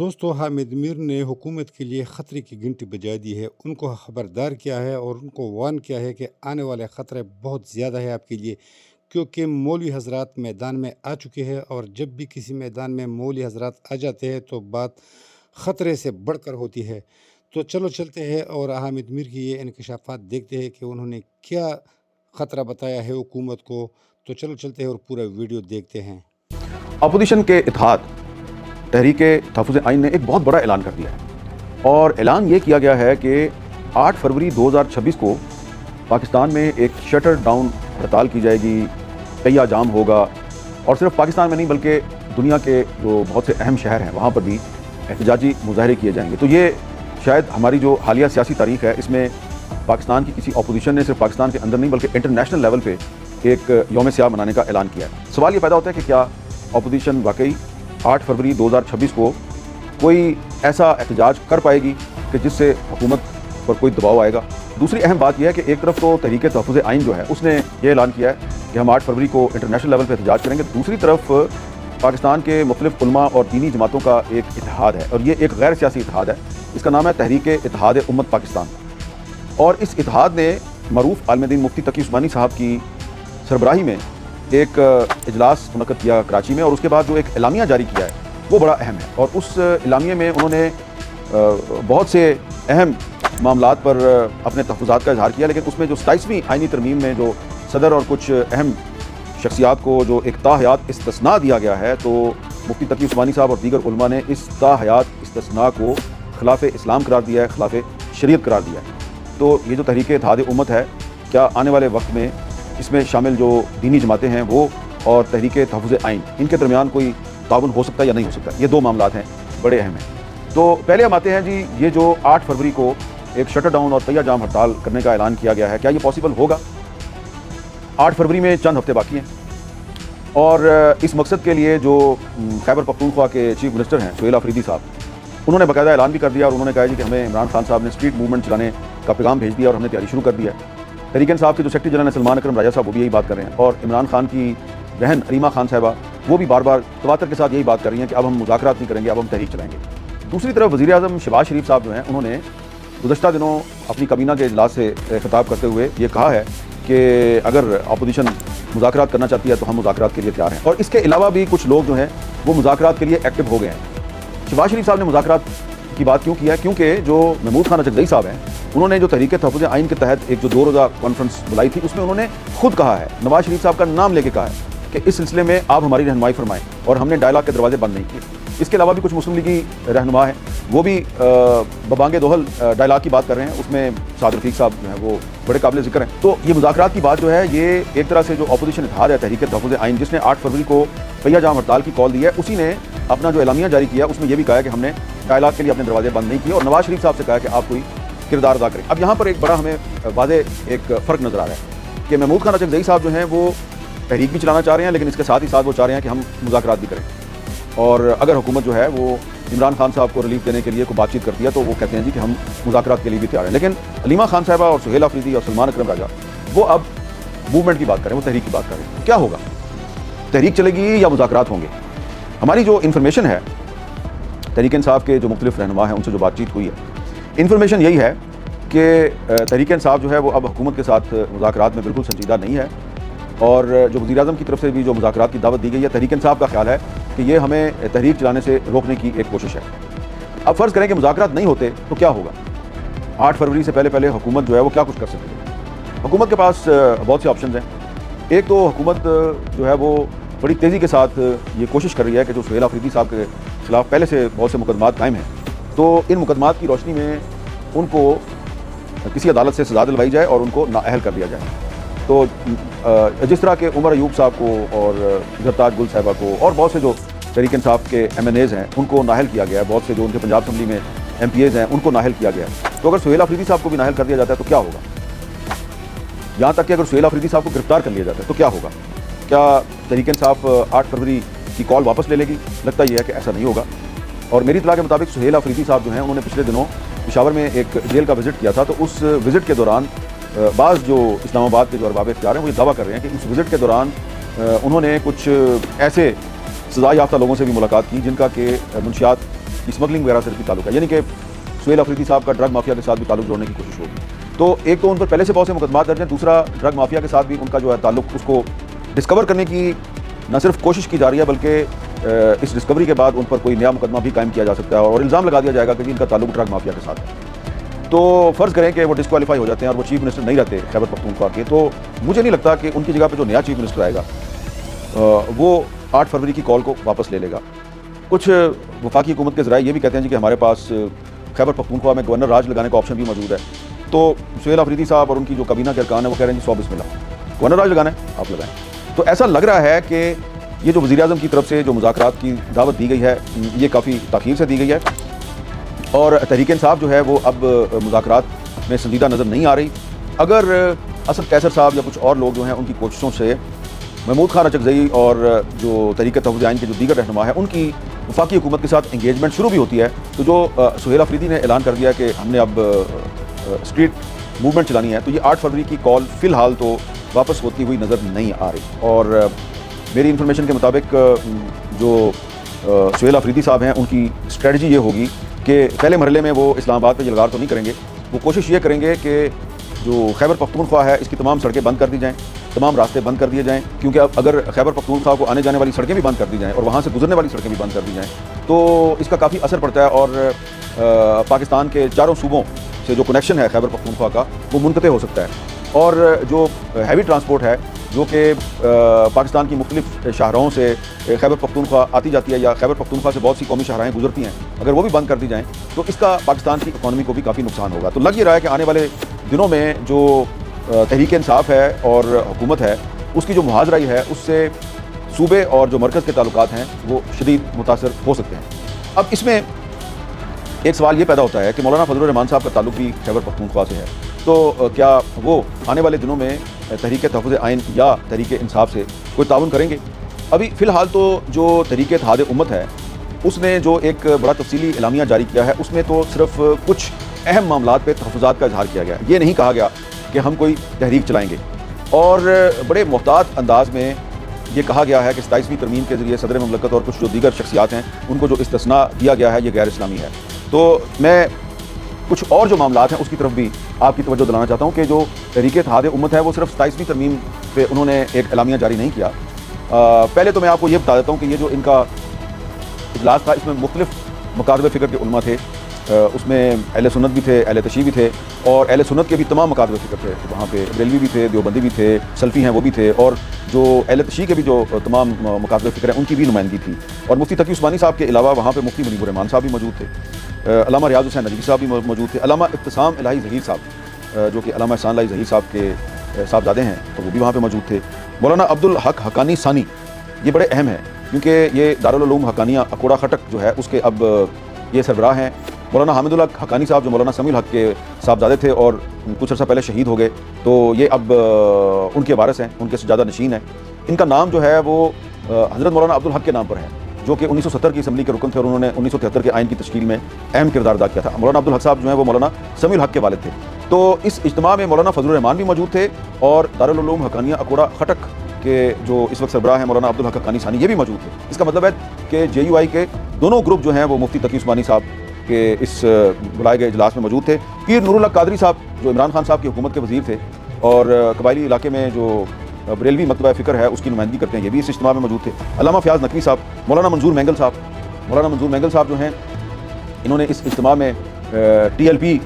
دوستو حامد میر نے حکومت کے لیے خطرے کی گھنٹی بجا دی ہے، ان کو خبردار کیا ہے اور ان کو وارن کیا ہے کہ آنے والے خطرے بہت زیادہ ہے آپ کے لیے، کیونکہ مولوی حضرات میدان میں آ چکے ہیں اور جب بھی کسی میدان میں مولوی حضرات آ جاتے ہیں تو بات خطرے سے بڑھ کر ہوتی ہے۔ تو چلو چلتے ہیں اور حامد میر کی یہ انکشافات دیکھتے ہیں کہ انہوں نے کیا خطرہ بتایا ہے حکومت کو۔ تو چلو چلتے ہیں اور پورا ویڈیو دیکھتے ہیں۔ اپوزیشن کے اتحاد تحریک تحفظ آئین نے ایک بہت بڑا اعلان کر دیا ہے، اور اعلان یہ کیا گیا ہے کہ 8 فروری 2026 کو پاکستان میں ایک شٹر ڈاؤن ہڑتال کی جائے گی، پہیا جام ہوگا، اور صرف پاکستان میں نہیں بلکہ دنیا کے جو بہت سے اہم شہر ہیں وہاں پر بھی احتجاجی مظاہرے کیے جائیں گے۔ تو یہ شاید ہماری جو حالیہ سیاسی تاریخ ہے اس میں پاکستان کی کسی اپوزیشن نے صرف پاکستان کے اندر نہیں بلکہ انٹرنیشنل لیول پہ ایک یوم سیاہ منانے کا اعلان کیا ہے۔ سوال یہ پیدا ہوتا ہے کہ کیا اپوزیشن واقعی 8 فروری 2026 کو کوئی ایسا احتجاج کر پائے گی کہ جس سے حکومت پر کوئی دباؤ آئے گا؟ دوسری اہم بات یہ ہے کہ ایک طرف تو تحریک تحفظ آئین جو ہے اس نے یہ اعلان کیا ہے کہ ہم 8 فروری کو انٹرنیشنل لیول پہ احتجاج کریں گے، دوسری طرف پاکستان کے مختلف علماء اور دینی جماعتوں کا ایک اتحاد ہے، اور یہ ایک غیر سیاسی اتحاد ہے، اس کا نام ہے تحریک اتحاد امت پاکستان، اور اس اتحاد نے معروف عالم دین مفتی تقی عثمانی صاحب کی سربراہی میں ایک اجلاس منعقد کیا کراچی میں، اور اس کے بعد جو ایک اعلامیہ جاری کیا ہے وہ بڑا اہم ہے، اور اس اعلامیے میں انہوں نے بہت سے اہم معاملات پر اپنے تحفظات کا اظہار کیا، لیکن اس میں جو 27ویں آئینی ترمیم میں جو صدر اور کچھ اہم شخصیات کو جو ایک تاحیات استثناء دیا گیا ہے، تو مفتی تقی عثمانی صاحب اور دیگر علماء نے اس تاحیات استثناء کو خلاف اسلام قرار دیا ہے، خلاف شریعت قرار دیا ہے۔ تو یہ جو تحریک اتحاد امت ہے، کیا آنے والے وقت میں اس میں شامل جو دینی جماعتیں ہیں وہ اور تحریک تحفظ آئین ان کے درمیان کوئی تعاون ہو سکتا ہے یا نہیں ہو سکتا؟ یہ دو معاملات ہیں بڑے اہم ہیں۔ تو پہلے ہم آتے ہیں جی، یہ جو 8 فروری کو ایک شٹر ڈاؤن اور پہیا جام ہڑتال کرنے کا اعلان کیا گیا ہے، کیا یہ پاسبل ہوگا؟ 8 فروری میں چند ہفتے باقی ہیں، اور اس مقصد کے لیے جو خیبر پختونخوا کے چیف منسٹر ہیں سہیل آفریدی صاحب، انہوں نے باقاعدہ اعلان بھی کر دیا، اور انہوں نے کہا جی کہ ہمیں عمران خان صاحب نے اسٹریٹ موومنٹ چلانے کا پیغام بھیج دیا اور ہم نے تیاری شروع کر دی ہے۔ تحریک انصاف کے جو سیکرٹری جنرل ہیں سلمان اکرم راجہ صاحب، وہ بھی یہی بات کر رہے ہیں، اور عمران خان کی بہن علیمہ خان صاحبہ وہ بھی بار بار تواتر کے ساتھ یہی بات کر رہی ہیں کہ اب ہم مذاکرات نہیں کریں گے، اب ہم تحریک چلائیں گے۔ دوسری طرف وزیر اعظم شہباز شریف صاحب جو ہیں، انہوں نے گزشتہ دنوں اپنی کابینہ کے اجلاس سے خطاب کرتے ہوئے یہ کہا ہے کہ اگر اپوزیشن مذاکرات کرنا چاہتی ہے تو ہم مذاکرات کے لیے تیار ہیں، اور اس کے علاوہ بھی کچھ لوگ جو ہیں وہ مذاکرات کے لیے ایکٹیو ہو گئے ہیں۔ شہباز شریف صاحب نے مذاکرات کی بات کیوں کی ہے؟ کیونکہ جو محمود خان اچکزئی صاحب ہیں، انہوں نے جو تحریک تحفظ آئین کے تحت ایک جو 2 روزہ کانفرنس بلائی تھی، اس میں انہوں نے خود کہا ہے، نواز شریف صاحب کا نام لے کے کہا ہے کہ اس سلسلے میں آپ ہماری رہنمائی فرمائیں، اور ہم نے ڈائلاگ کے دروازے بند نہیں کیے۔ اس کے علاوہ بھی کچھ مسلم لیگی رہنما ہیں، وہ بھی ببانگ دوحل ڈائلاگ کی بات کر رہے ہیں، اس میں سعد رفیق صاحب جو ہیں وہ بڑے قابل ذکر ہیں۔ تو یہ مذاکرات کی بات جو ہے، یہ ایک طرح سے جو اپوزیشن اتحاد ہے تحریک تحفظ آئین، جس نے 8 فروری کو پہیا جام ہڑتال کی کال دی ہے، اسی نے اپنا جو اعلامیہ جاری کیا اس میں یہ بھی کہا ہے کہ ہم نے ڈائلاگ کے لیے اپنے دروازے بند نہیں کیے، اور نواز شریف صاحب سے کہا ہے کہ آپ کوئی کردار ادا کریں۔ اب یہاں پر ایک بڑا ہمیں واضح ایک فرق نظر آ رہا ہے کہ محمود خان اچکزئی صاحب جو ہیں وہ تحریک بھی چلانا چاہ رہے ہیں، لیکن اس کے ساتھ ہی ساتھ وہ چاہ رہے ہیں کہ ہم مذاکرات بھی کریں، اور اگر حکومت جو ہے وہ عمران خان صاحب کو ریلیف دینے کے لیے کوئی بات چیت کرتی ہے تو وہ کہتے ہیں جی کہ ہم مذاکرات کے لیے بھی تیار ہیں۔ لیکن علیمہ خان صاحبہ اور سہیل آفریدی اور سلمان اکرم راجہ وہ اب موومنٹ کی بات کریں، وہ تحریک کی بات کریں، تو کیا ہوگا؟ تحریک چلے گی یا مذاکرات ہوں گے؟ ہماری جو انفارمیشن ہے تحریک انصاف کے جو مختلف رہنما ہیں ان سے جو بات چیت ہوئی ہے، انفارمیشن یہی ہے کہ تحریک انصاف جو ہے وہ اب حکومت کے ساتھ مذاکرات میں بالکل سنجیدہ نہیں ہے، اور جو وزیر اعظم کی طرف سے بھی جو مذاکرات کی دعوت دی گئی ہے، تحریک انصاف کا خیال ہے کہ یہ ہمیں تحریک چلانے سے روکنے کی ایک کوشش ہے۔ اب فرض کریں کہ مذاکرات نہیں ہوتے تو کیا ہوگا؟ 8 فروری سے پہلے حکومت جو ہے وہ کیا کچھ کر سکتی ہے؟ حکومت کے پاس بہت سے آپشنز ہیں۔ ایک تو حکومت جو ہے وہ بڑی تیزی کے ساتھ یہ کوشش کر رہی ہے کہ جو سہیل آفریدی صاحب کے خلاف پہلے سے بہت سے مقدمات قائم ہیں، تو ان مقدمات کی روشنی میں ان کو کسی عدالت سے سزا دلوائی جائے اور ان کو نااہل کر دیا جائے۔ تو جس طرح کہ عمر ایوب صاحب کو اور زرتاج گل صاحبہ کو اور بہت سے جو تحریک انصاف کے ایم این ایز ہیں ان کو نااہل کیا گیا ہے، بہت سے جو ان کے پنجاب اسمبلی میں ایم پی ایز ہیں ان کو نااہل کیا گیا ہے، تو اگر سہیل آفریدی صاحب کو بھی نااہل کر دیا جاتا ہے تو کیا ہوگا؟ یہاں تک کہ اگر سہیل آفریدی صاحب کو گرفتار کر لیا جاتا ہے تو کیا ہوگا؟ کیا تحریک انصاف 8 فروری کی کال واپس لے لے گی؟ لگتا یہ ہے کہ ایسا نہیں ہوگا، اور میری اطلاع کے مطابق سہیل آفریدی صاحب جو ہیں انہوں نے پچھلے دنوں پشاور میں ایک جیل کا وزٹ کیا تھا، تو اس وزٹ کے دوران بعض جو اسلام آباد کے جو ارباب اختیار ہیں وہ یہ دعویٰ کر رہے ہیں کہ اس وزٹ کے دوران انہوں نے کچھ ایسے سزا یافتہ لوگوں سے بھی ملاقات کی جن کا کہ منشیات कि स्मगलिंग वगैरह से भी ताल्लुक है, यानी कि सुहेल अफरीदी साहब का ड्रग माफिया के साथ भी ताल्लुक जोड़ने की कोशिश होगी। तो एक तो उन पर पहले से बहुत से मुकदमात दर्ज हैं, दूसरा ड्रग माफिया के साथ भी उनका जो है ताल्लुक, उसको डिस्कवर करने की न सिर्फ कोशिश की जा रही है बल्कि इस डिस्कवरी के बाद उन पर कोई नया मुकदमा भी कायम किया जा सकता है और इल्ज़ाम लगा दिया जाएगा कि इनका ताल्लुक ड्रग माफिया के साथ है। तो फ़र्ज़ करें कि वो डिस्क्वालीफाई हो जाते हैं और वो चीफ मिनिस्टर नहीं रहते खैबर पख्तूनख्वा के, तो मुझे नहीं लगता कि उनकी जगह पर जो नया चीफ मिनिस्टर आएगा वो 8 फरवरी की कॉल को वापस ले लेगा। कुछ वफाकी हुकूमत के ज़राए ये भी कहते हैं जी कि हमारे पास खैबर पख्तूनख्वा में गवर्नर राज लगाने का ऑप्शन भी मौजूद है। तो सुहेल अफरीदी साहब और उनकी जो काबीना के अरकान है वो कह रहे हैं जी 100 बिस्मिल्लाह, गवर्नर राज लगाना है आप लगाएं। तो ऐसा लग रहा है कि ये जो वज़ीर आज़म की तरफ से जो मुज़ाकरात की दावत दी गई है ये काफ़ी ताख़ीर से दी गई है और तहरीक इंसाफ जो है वो अब मुज़ाकरात में संजीदा नज़र नहीं आ रही। अगर असद कैसर साहब या कुछ और लोग जो हैं उनकी कोशिशों से महमूद खान अचकज़ई और जो तहरीक तहफ़्फ़ुज़ आइन के जो दीगर रहनुमा है उनकी वफाकी हुकूमत के साथ इंगेजमेंट शुरू भी होती है, तो जो सुहेल अफरीदी ने ऐलान कर दिया कि हमने अब स्ट्रीट मूवमेंट चलानी है, तो ये 8 फरवरी की कॉल फ़िलहाल तो वापस होती हुई नज़र नहीं आ रही। और मेरी इन्फॉर्मेशन के मुताबिक जो सुहेल अफरीदी साहब हैं उनकी स्ट्रेटजी ये होगी कि पहले मरहले में वो इस्लामाबाद पर यलगार तो नहीं करेंगे, वो कोशिश ये करेंगे कि जो खैबर पख्तूनख्वा है इसकी तमाम सड़कें बंद कर दी जाएँ, तमाम रास्ते बंद कर दिए जाएँ, क्योंकि अब अगर खैबर पख्तूनख्वा को आने जाने वाली सड़कें भी बंद कर दी जाएँ और वहाँ से गुजरने वाली सड़कें भी बंद कर दी जाएँ तो इसका काफ़ी असर पड़ता है और पाकिस्तान के चारों सूबों से जो कनेक्शन है खैबर पख्तूनख्वा का वो मुनक़ते हो सकता है। और जो हैवी ट्रांसपोर्ट है जो कि पाकिस्तान की मुख्तलिफ शाहराहों से खैबर पख्तूनख्वा आती जाती है या खैबर पख्तूनख्वा से बहुत सी कौमी शाहराएँ गुजरती हैं, अगर वो भी बंद कर दी जाएँ तो इसका पाकिस्तान की इकॉनमी को भी काफ़ी नुकसान होगा। तो लग ये रहा है कि आने वाले दिनों में जो तहरीक इंसाफ है और हुकूमत है उसकी जो मुहाजराई है उससे सूबे और जो मरकज़ के ताल्लुकात हैं वो शदीद मुतासर हो सकते हैं। अब इसमें एक सवाल ये पैदा होता है कि मौलाना फजलुर रहमान साहब का ताल्लुक भी खैबर पख्तूनख्वा से है, तो क्या वो आने वाले दिनों में तहरीक तहफ़्फ़ुज़ आइन या तहरीक इंसाफ से कोई ताउन करेंगे? अभी फ़िलहाल तो जो तहरीक इत्तेहाद उम्मत है उसने जो एक बड़ा तफसीली एलामिया जारी किया है उसमें तो सिर्फ कुछ अहम मामलात पे तहफ़्फ़ुज़ात का इजहार किया गया है। ये नहीं कहा गया कि हम कोई तहरीक चलाएँगे और बड़े मुहतात अंदाज में ये कहा गया है कि 27वीं तरमीम के ज़रिए सदर ममलकत और कुछ जो दीगर शख्सियात हैं उनको जो इस्तिस्ना दिया गया है ये गैर इस्लामी है। तो मैं कुछ और जो मामलात हैं उसकी तरफ भी आपकी तवज्जो दिलाना चाहता हूँ कि जो तहरीक इत्तेहाद उम्मत है वो सिर्फ 27वीं तरमीम पे उन्होंने एक एलामिया जारी नहीं किया। पहले तो मैं आपको ये बता देता हूँ कि ये जो इनका इजलास था इसमें मुख्तलिफ मकातब फ़िक्र के उलमा थे, उसमें अहले सुन्नत भी थे, अहले तशीह भी थे और अहले सुन्नत के भी तमाम मकातब फ़िक्र थे, वहाँ पे बरेलवी भी थे, देवबंदी भी थे, सल्फ़ी हैं वो भी थे और जो अहले तशीह के भी जो तमाम मकातब फ़िक्र हैं उनकी भी नुमाइंदगी थी। और मुफ्ती तकी उस्मानी साहब के अलावा वहाँ पे मुफ्ती मुनीबुर रहमान साहब भी मौजूद थे, अल्लामा रियाज़ हुसैन नजवी साहब भी मौजूद थे, अल्लामा इब्तिसाम इलाही ज़हीर साहब जो कि अल्लामा एहसान इलाही ज़हीर साहब के साहबजादे हैं तो वो भी वहाँ पर मौजूद थे, मौलाना अब्दुल हक हक्कानी सानी, ये बड़े अहम हैं क्योंकि ये दारुल उलूम हक्कानिया अकोड़ा खटक जो है उसके अब ये सरबराह हैं। मौलाना हामिदुल हक हक्कानी साहब जो मौलाना समीउल हक के साहबजादे थे और कुछ अर्सा पहले शहीद हो गए, तो ये अब उनके वारिस हैं, उनके सजादा नशीन हैं। इनका नाम जो है वो हज़रत मौलाना अब्दुल हक के नाम पर है जो कि 1970 की असम्बली के रुकन थे और उन्होंने 1973 के आइन की तश्कील में अहम किरदार अदा किया था। मौलाना अब्दुल हक साहब जो है वो मौलाना समीउल हक के वालिद थे। तो इस इज्तिमा में मौलाना फजलुर रहमान भी मौजूद थे और दारुल उलूम हक्कानिया अकोड़ा खटक के जो इस वक्त सरबराह हैं मौलाना अब्दुल हक हक्कानी सानी ये भी मौजूद थे। इसका मतलब है कि JUI के दोनों ग्रुप जो हैं वो मुफ्ती तकी उस्मानी साहब के इस बुलाए गए इजलास में मौजूद थे। पीर नूरुल हक कादरी साहब जो इमरान खान साहब की हुकूमत के वज़ीर थे और कबायली इलाके में जो बरेलवी मकतबा फ़िक्र है उसकी नुमाइंदगी करते हैं, ये भी इस इज्तिमा में मौजूद थे। अल्लामा फ़याज़ नकवी साहब, मौलाना मंजूर मैंगल साहब जो हैं इन्होंने इस इज्तिमा में TLP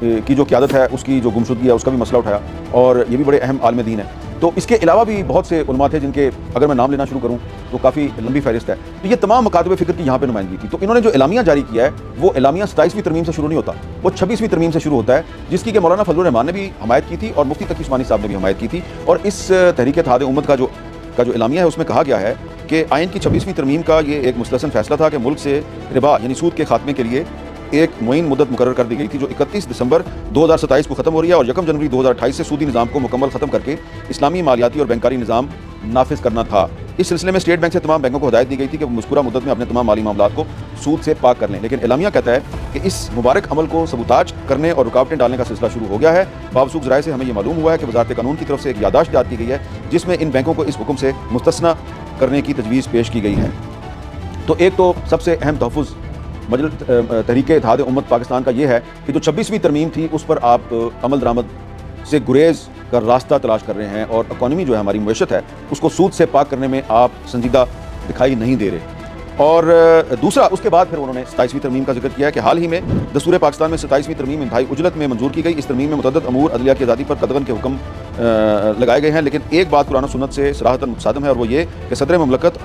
की जो क़यादत है उसकी जो गुमशुदगी है उसका भी मसला उठाया और ये भी बड़े अहम आलिम दीन हैं। तो इसके अलावा भी बहुत से उलमा थे जिनके अगर मैं नाम लेना शुरू करूं तो काफ़ी लंबी फहरिस्त है। तो ये तमाम मकातब फ़िक्र की यहाँ पे नुमाइंदगी थी। तो इन्होंने जो एलामिया जारी किया है वो एलामिया 27वीं तरमीम से शुरू नहीं होता, वो 26वीं तरमीम से शुरू होता है जिसकी कि मौलाना फजलुर रहमान ने भी हमायत की थी और मुफ्ती तकी उस्मानी साहब ने भी हमायत की थी। और इस तहरीक इत्तेहाद उम्मत का जो एलामिया है उसमें कहा गया है कि आइन की 26वीं तरमीम का ये एक मुस्तहसन फैसला था कि मुल्क से रिबा यानी सूद के खात्मे के लिए एक मुईन मुद्दत मुकर्रर कर दी गई थी जो 31 दिसंबर 2027 को ख़त्म हो रही है और 1 जनवरी 2028 से सूदी निज़ाम को मुकम्मल ख़त्म करके इस्लामी मालियाती और बैंकारी निज़ाम नाफिज करना था। इस सिलसिले में स्टेट बैंक से तमाम बैंकों को हदायत दी गई थी कि वो मज़कूरा मुद्दत में अपने तमाम माली मामलात को सूद से पाक कर लें। लेकिन एलामिया कहता है कि इस मुबारक अमल को सबूताज करने और रुकावटें डालने का सिलसिला शुरू हो गया है। बावसूख ज़राए से हमें ये मालूम हुआ है कि वज़ारत कानून की तरफ से एक यादाश्त तैयार की गई है जिसमें इन बैंकों को इस हुक्म से मुस्तस्ना करने की तजवीज़ पेश की गई है। तो एक तो सबसे अहम तहफ़्फ़ुज़ مجلس تحریک اتحاد امت پاکستان کا یہ ہے کہ جو 26ویں ترمیم تھی اس پر آپ عمل درآمد سے گریز کا راستہ تلاش کر رہے ہیں اور اکانومی جو ہے ہماری معیشت ہے اس کو سود سے پاک کرنے میں آپ سنجیدہ دکھائی نہیں دے رہے۔ اور دوسرا اس کے بعد پھر انہوں نے 27ویں ترمیم کا ذکر کیا ہے کہ حال ہی میں دستور پاکستان میں 27ویں ترمیم انتہائی اجلت میں منظور کی گئی۔ اس ترمیم میں متعدد امور عدلیہ کی آزادی پر قدغن کے حکم لگائے گئے ہیں، لیکن ایک بات قرآن و سنت سے صراحتاً متصادم ہے اور وہ یہ کہ صدر مملکت